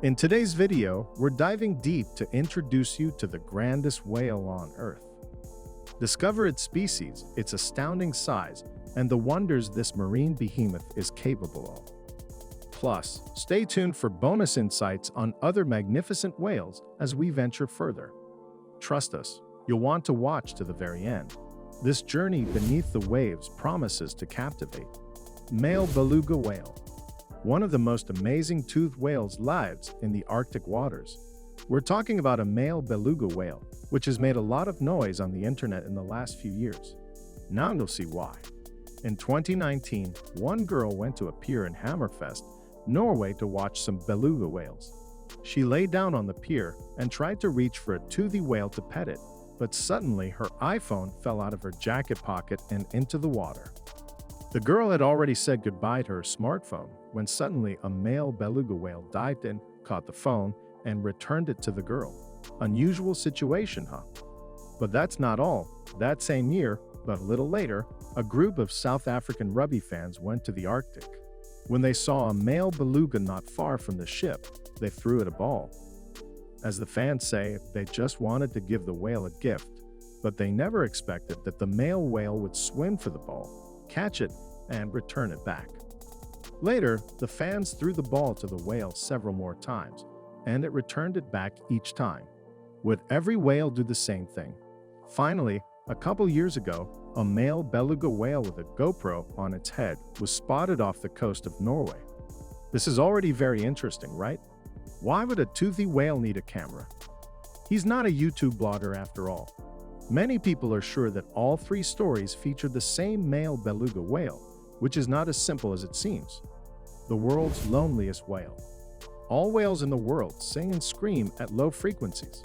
In today's video, we're diving deep to introduce you to the grandest whale on Earth. Discover its species, its astounding size, and the wonders this marine behemoth is capable of. Plus, stay tuned for bonus insights on other magnificent whales as we venture further. Trust us, you'll want to watch to the very end. This journey beneath the waves promises to captivate. Male beluga whale. One of the most amazing toothed whales lives in the Arctic waters. We're talking about a male beluga whale, which has made a lot of noise on the internet in the last few years. Now you'll see why. In 2019, one girl went to a pier in Hammerfest, Norway to watch some beluga whales. She lay down on the pier and tried to reach for a toothy whale to pet it, but suddenly her iPhone fell out of her jacket pocket and into the water. The girl had already said goodbye to her smartphone when suddenly a male beluga whale dived in, caught the phone, and returned it to the girl. Unusual situation, huh? But that's not all. That same year, but a little later, a group of South African rugby fans went to the Arctic. When they saw a male beluga not far from the ship, they threw it a ball. As the fans say, they just wanted to give the whale a gift, but they never expected that the male whale would swim for the ball, catch it, and return it back. Later, the fans threw the ball to the whale several more times, and it returned it back each time. Would every whale do the same thing? Finally, a couple years ago, a male beluga whale with a GoPro on its head was spotted off the coast of Norway. This is already very interesting, right? Why would a toothy whale need a camera? He's not a YouTube blogger after all. Many people are sure that all three stories feature the same male beluga whale, which is not as simple as it seems. The world's loneliest whale. All whales in the world sing and scream at low frequencies,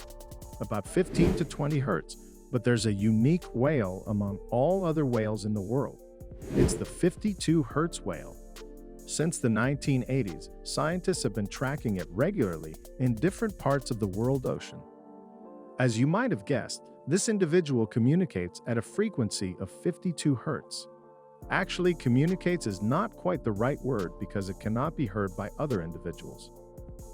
about 15 to 20 hertz, but there's a unique whale among all other whales in the world. It's the 52 hertz whale. Since the 1980s, scientists have been tracking it regularly in different parts of the world ocean. As you might have guessed, this individual communicates at a frequency of 52 hertz. Actually, communicates is not quite the right word because it cannot be heard by other individuals.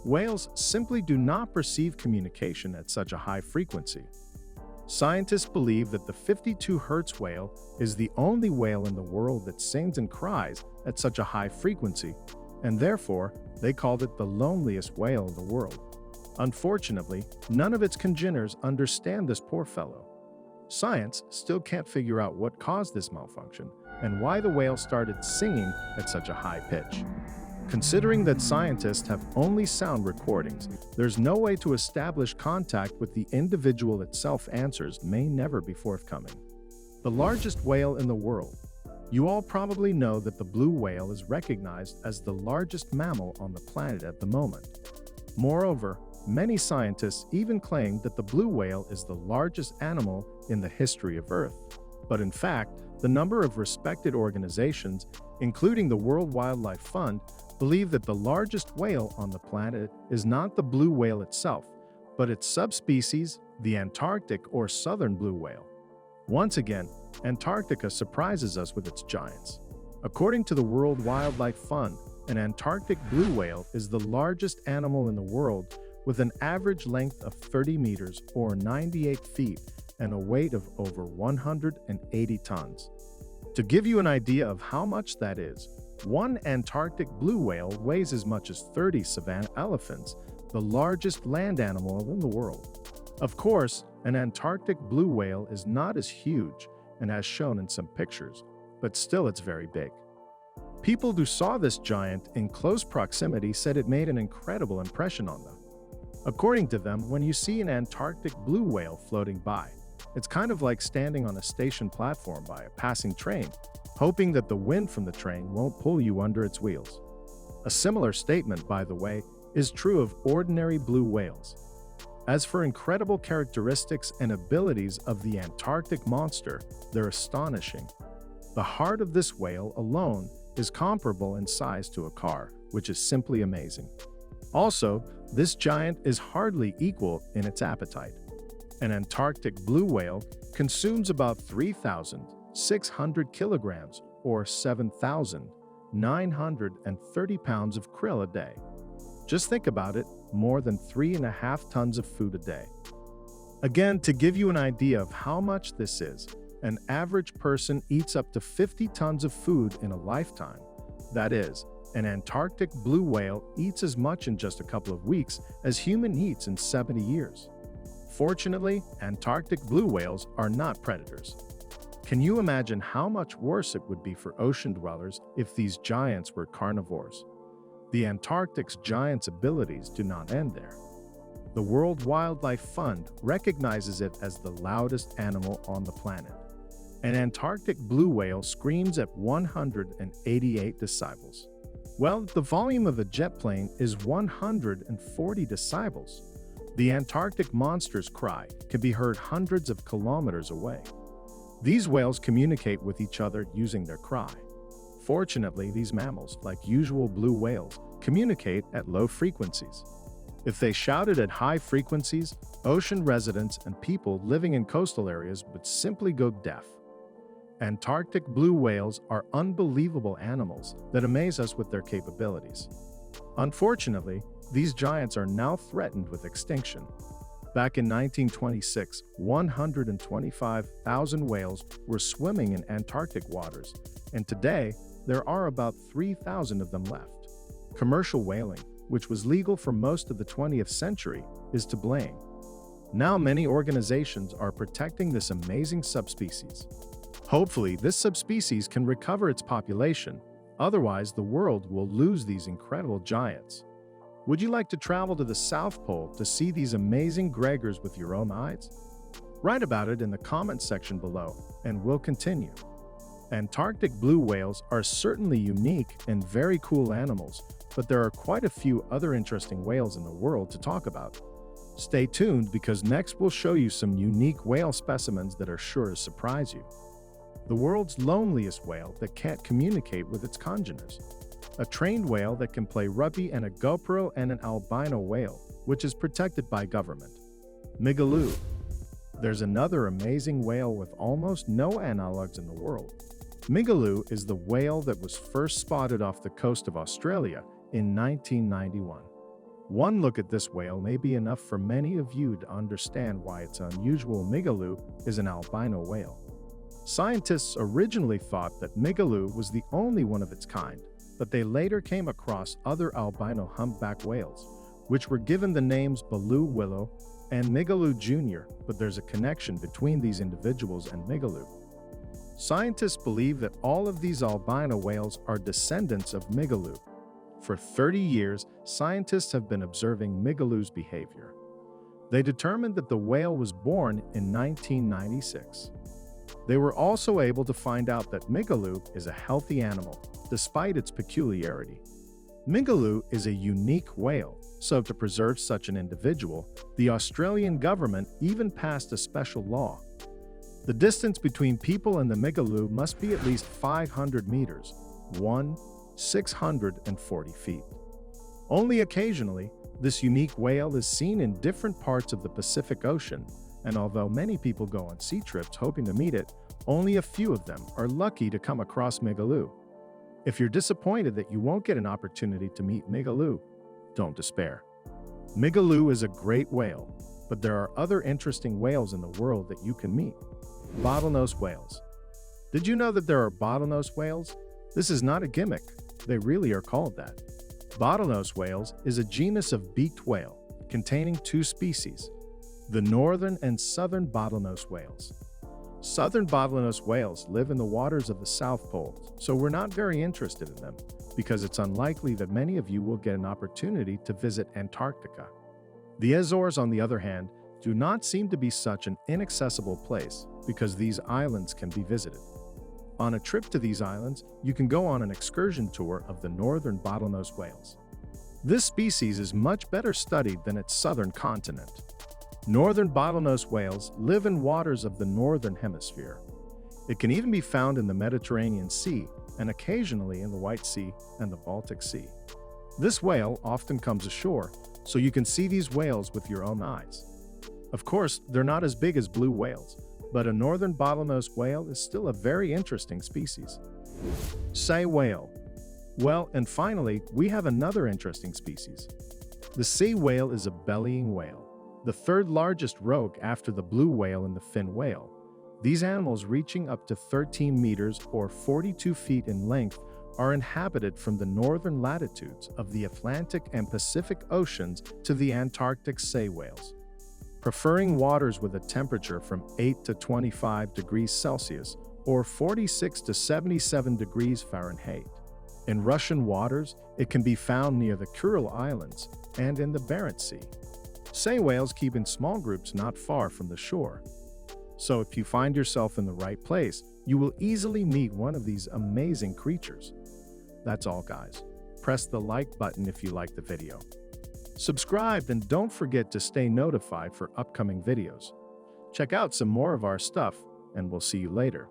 Whales simply do not perceive communication at such a high frequency. Scientists believe that the 52 hertz whale is the only whale in the world that sings and cries at such a high frequency, and therefore, they called it the loneliest whale in the world. Unfortunately, none of its congeners understand this poor fellow. Science still can't figure out what caused this malfunction and why the whale started singing at such a high pitch. Considering that scientists have only sound recordings, there's no way to establish contact with the individual itself. Answers may never be forthcoming. The largest whale in the world. You all probably know that the blue whale is recognized as the largest mammal on the planet at the moment. Moreover, many scientists even claim that the blue whale is the largest animal in the history of Earth. But in fact, the number of respected organizations, including the World Wildlife Fund, believe that the largest whale on the planet is not the blue whale itself, but its subspecies, the Antarctic or southern blue whale. Once again, Antarctica surprises us with its giants. According to the World Wildlife Fund, an Antarctic blue whale is the largest animal in the world with an average length of 30 meters or 98 feet and a weight of over 180 tons. To give you an idea of how much that is, one Antarctic blue whale weighs as much as 30 savanna elephants, the largest land animal in the world. Of course, an Antarctic blue whale is not as huge and as shown in some pictures, but still it's very big. People who saw this giant in close proximity said it made an incredible impression on them. According to them, when you see an Antarctic blue whale floating by, it's kind of like standing on a station platform by a passing train, hoping that the wind from the train won't pull you under its wheels. A similar statement, by the way, is true of ordinary blue whales. As for incredible characteristics and abilities of the Antarctic monster, they're astonishing. The heart of this whale alone is comparable in size to a car, which is simply amazing. Also, this giant is hardly equal in its appetite. An Antarctic blue whale consumes about 3,600 kilograms or 7,930 pounds of krill a day. Just think about it, more than 3.5 tons of food a day. Again, to give you an idea of how much this is, an average person eats up to 50 tons of food in a lifetime. That is, an Antarctic blue whale eats as much in just a couple of weeks as human eats in 70 years. Fortunately, Antarctic blue whales are not predators. Can you imagine how much worse it would be for ocean dwellers if these giants were carnivores? The Antarctic's giant's abilities do not end there. The World Wildlife Fund recognizes it as the loudest animal on the planet. An Antarctic blue whale screams at 188 decibels. Well, the volume of a jet plane is 140 decibels. The Antarctic monster's cry can be heard hundreds of kilometers away. These whales communicate with each other using their cry. Fortunately, these mammals, like usual blue whales, communicate at low frequencies. If they shouted at high frequencies, ocean residents and people living in coastal areas would simply go deaf. Antarctic blue whales are unbelievable animals that amaze us with their capabilities. Unfortunately, these giants are now threatened with extinction. Back in 1926, 125,000 whales were swimming in Antarctic waters, and today there are about 3,000 of them left. Commercial whaling, which was legal for most of the 20th century, is to blame. Now many organizations are protecting this amazing subspecies. Hopefully, this subspecies can recover its population, otherwise the world will lose these incredible giants. Would you like to travel to the South Pole to see these amazing gregors with your own eyes? Write about it in the comments section below, and we'll continue. Antarctic blue whales are certainly unique and very cool animals, but there are quite a few other interesting whales in the world to talk about. Stay tuned because next we'll show you some unique whale specimens that are sure to surprise you. The world's loneliest whale that can't communicate with its congeners. A trained whale that can play rugby, and a GoPro, and an albino whale, which is protected by government. Migaloo. There's another amazing whale with almost no analogs in the world. Migaloo is the whale that was first spotted off the coast of Australia in 1991. One look at this whale may be enough for many of you to understand why it's unusual. Migaloo is an albino whale. Scientists originally thought that Migaloo was the only one of its kind, but they later came across other albino humpback whales, which were given the names Beluga and Migaloo Jr., but there's a connection between these individuals and Migaloo. Scientists believe that all of these albino whales are descendants of Migaloo. For 30 years, scientists have been observing Migaloo's behavior. They determined that the whale was born in 1996. They were also able to find out that Migaloo is a healthy animal, despite its peculiarity. Migaloo is a unique whale, so to preserve such an individual, the Australian government even passed a special law. The distance between people and the Migaloo must be at least 500 meters, 640 feet. Only occasionally, this unique whale is seen in different parts of the Pacific Ocean, and although many people go on sea trips hoping to meet it, only a few of them are lucky to come across Migaloo. If you're disappointed that you won't get an opportunity to meet Migaloo, don't despair. Migaloo is a great whale, but there are other interesting whales in the world that you can meet. Bottlenose whales. Did you know that there are bottlenose whales? This is not a gimmick. They really are called that. Bottlenose whales is a genus of beaked whale containing two species, the northern and southern bottlenose whales. Southern bottlenose whales live in the waters of the South Pole, so we're not very interested in them because it's unlikely that many of you will get an opportunity to visit Antarctica. The Azores, on the other hand, do not seem to be such an inaccessible place because these islands can be visited. On a trip to these islands, you can go on an excursion tour of the northern bottlenose whales. This species is much better studied than its southern continent. Northern bottlenose whales live in waters of the northern hemisphere. It can even be found in the Mediterranean Sea and occasionally in the White Sea and the Baltic Sea. This whale often comes ashore, so you can see these whales with your own eyes. Of course, they're not as big as blue whales, but a northern bottlenose whale is still a very interesting species. Sei Whale. Well, and finally, we have another interesting species. The Sei whale is a bellying whale, the third largest rogue after the blue whale and the fin whale. These animals, reaching up to 13 meters or 42 feet in length, are inhabited from the northern latitudes of the Atlantic and Pacific Oceans to the Antarctic. Sei whales, preferring waters with a temperature from 8 to 25 degrees Celsius or 46 to 77 degrees Fahrenheit. In Russian waters, it can be found near the Kuril Islands and in the Barents Sea. Sei whales keep in small groups not far from the shore. So if you find yourself in the right place, you will easily meet one of these amazing creatures. That's all, guys. Press the like button if you like the video. Subscribe and don't forget to stay notified for upcoming videos. Check out some more of our stuff, and we'll see you later.